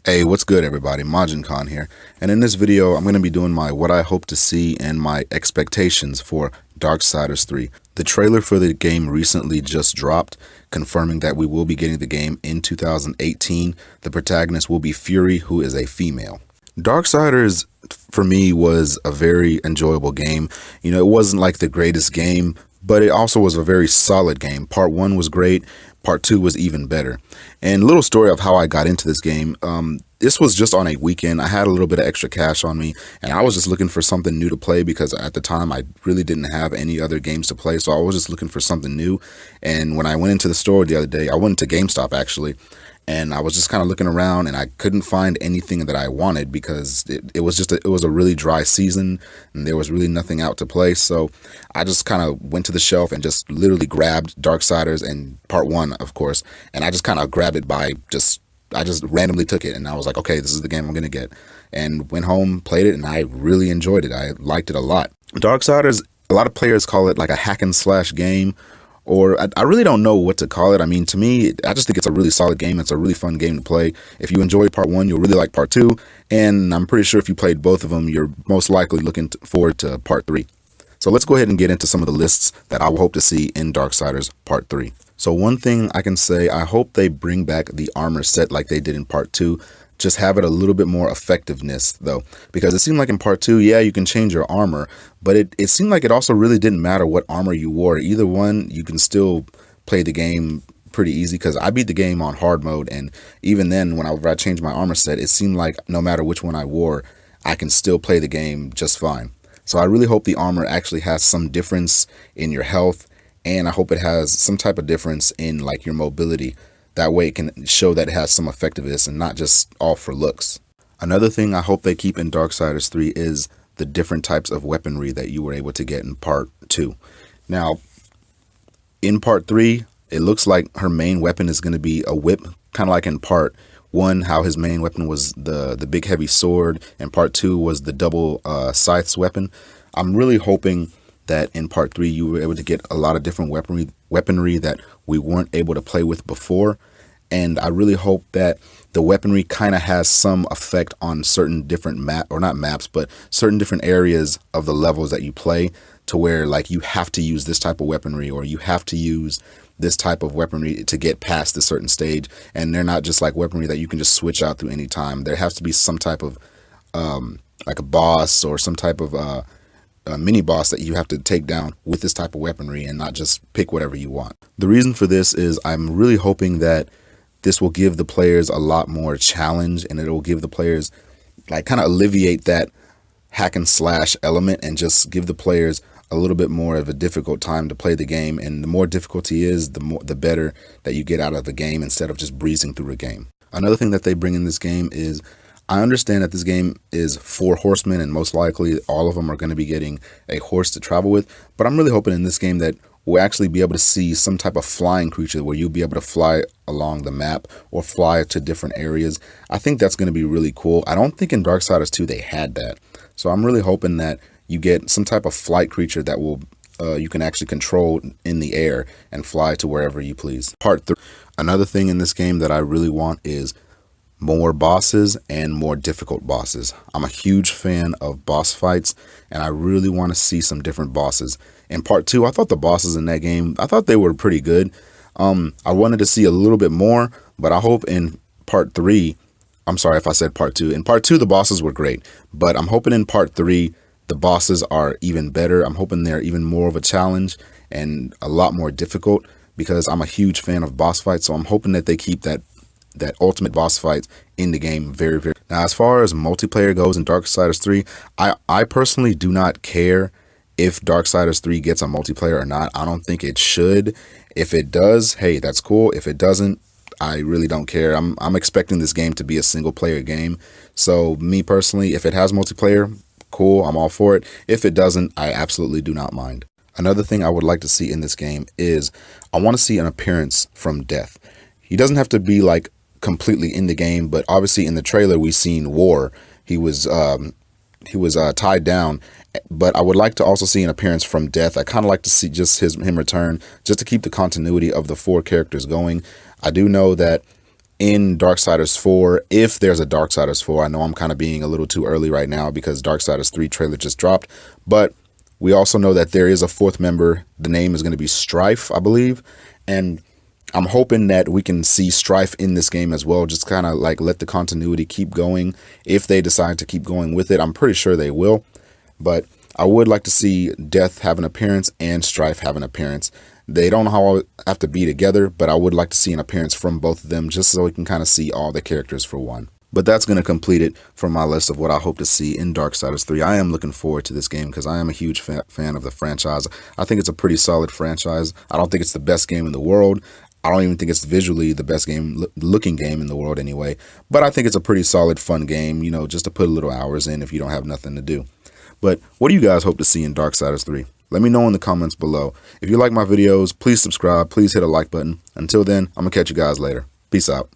Hey, what's good everybody? Majin Khan here, and in this video I'm going to be doing my what I hope to see and my expectations for Darksiders 3. The trailer for the game recently just dropped, confirming that we will be getting the game in 2018. The protagonist will be Fury, who is a female. Darksiders for me was a very enjoyable game. You know, it wasn't like the greatest game, but it also was a very solid game. Part 1 was great. Part 2 was even better. And little story of how I got into this game. This was just on a weekend. I had a little bit of extra cash on me, and I was just looking for something new to play because at the time I really didn't have any other games to play. So I was just looking for something new. And when I went into the store the other day, I went to GameStop actually, and I was just kind of looking around and I couldn't find anything that I wanted because it was a really dry season and there was really nothing out to play. So I just kind of went to the shelf and just literally grabbed Darksiders and Part 1, of course, and I just kind of grabbed it I just randomly took it and I was like, okay, this is the game I'm going to get, and went home, played it, and I really enjoyed it. I liked it a lot. Darksiders, a lot of players call it like a hack and slash game, or I really don't know what to call it. I mean, to me, I just think it's a really solid game. It's a really fun game to play. If you enjoyed Part 1, you'll really like Part 2, and I'm pretty sure if you played both of them, you're most likely looking forward to Part 3. So let's go ahead and get into some of the lists that I will hope to see in Darksiders Part 3. So one thing I can say, I hope they bring back the armor set like they did in Part 2. Just have it a little bit more effectiveness though, because it seemed like in Part 2, yeah, you can change your armor, but it seemed like it also really didn't matter what armor you wore. Either one, you can still play the game pretty easy, because I beat the game on hard mode, and even then, whenever I changed my armor set, it seemed like no matter which one I wore, I can still play the game just fine. So I really hope the armor actually has some difference in your health, and I hope it has some type of difference in like your mobility. That way it can show that it has some effectiveness and not just all for looks. Another thing I hope they keep in Darksiders 3 is the different types of weaponry that you were able to get in Part 2. Now, in Part 3, it looks like her main weapon is going to be a whip, kind of like in Part 1, how his main weapon was the big heavy sword, and Part 2 was the double scythes weapon. I'm really hoping that in Part 3 you were able to get a lot of different weaponry that we weren't able to play with before, and I really hope that the weaponry kind of has some effect on certain different but certain different areas of the levels that you play, to where like you have to use this type of weaponry or you have to use this type of weaponry to get past a certain stage, and they're not just like weaponry that you can just switch out through any time. There has to be some type of like a boss or some type of a mini boss that you have to take down with this type of weaponry, and not just pick whatever you want. The reason for this is I'm really hoping that this will give the players a lot more challenge, and it will give the players like kind of alleviate that hack and slash element and just give the players a little bit more of a difficult time to play the game. And the more difficulty is, the better that you get out of the game instead of just breezing through a game. Another thing that they bring in this game is, I understand that this game is 4 horsemen, and most likely all of them are going to be getting a horse to travel with. But I'm really hoping in this game that we'll actually be able to see some type of flying creature where you'll be able to fly along the map or fly to different areas. I think that's going to be really cool. I don't think in Darksiders 2 they had that. So I'm really hoping that you get some type of flight creature that will you can actually control in the air and fly to wherever you please. Part 3. Another thing in this game that I really want is more bosses and more difficult bosses. I'm a huge fan of boss fights, and I really want to see some different bosses. In Part 2, I thought the bosses in that game, I thought they were pretty good. I wanted to see a little bit more, but I hope in Part 3, I'm sorry if I said Part 2. In Part 2, the bosses were great, but I'm hoping in Part 3, the bosses are even better. I'm hoping they're even more of a challenge and a lot more difficult, because I'm a huge fan of boss fights. So I'm hoping that they keep that ultimate boss fight in the game very, very. Now, as far as multiplayer goes in Darksiders 3, I personally do not care if Darksiders 3 gets a multiplayer or not. I don't think it should. If it does, hey, that's cool. If it doesn't, I really don't care. I'm expecting this game to be a single player game. So me personally, if it has multiplayer, cool, I'm all for it. If it doesn't, I absolutely do not mind. Another thing I would like to see in this game is I want to see an appearance from Death. He doesn't have to be like completely in the game, but obviously in the trailer we seen War. He was tied down, but I would like to also see an appearance from Death. I kind of like to see just him return, just to keep the continuity of the 4 characters going. I do know that in Darksiders 4, if there's a Darksiders 4. I know I'm kind of being a little too early right now because Darksiders 3 trailer just dropped, but we also know that there is a fourth member. The name is going to be Strife, I believe, and I'm hoping that we can see Strife in this game as well, just kind of like let the continuity keep going. If they decide to keep going with it, I'm pretty sure they will, but I would like to see Death have an appearance and Strife have an appearance. They don't have to be together, but I would like to see an appearance from both of them just so we can kind of see all the characters for one. But that's going to complete it for my list of what I hope to see in Darksiders 3. I am looking forward to this game because I am a huge fan of the franchise. I think it's a pretty solid franchise. I don't think it's the best game in the world. I don't even think it's visually the best looking game in the world anyway. But I think it's a pretty solid, fun game, you know, just to put a little hours in if you don't have nothing to do. But what do you guys hope to see in Darksiders 3? Let me know in the comments below. If you like my videos, please subscribe. Please hit a like button. Until then, I'm going to catch you guys later. Peace out.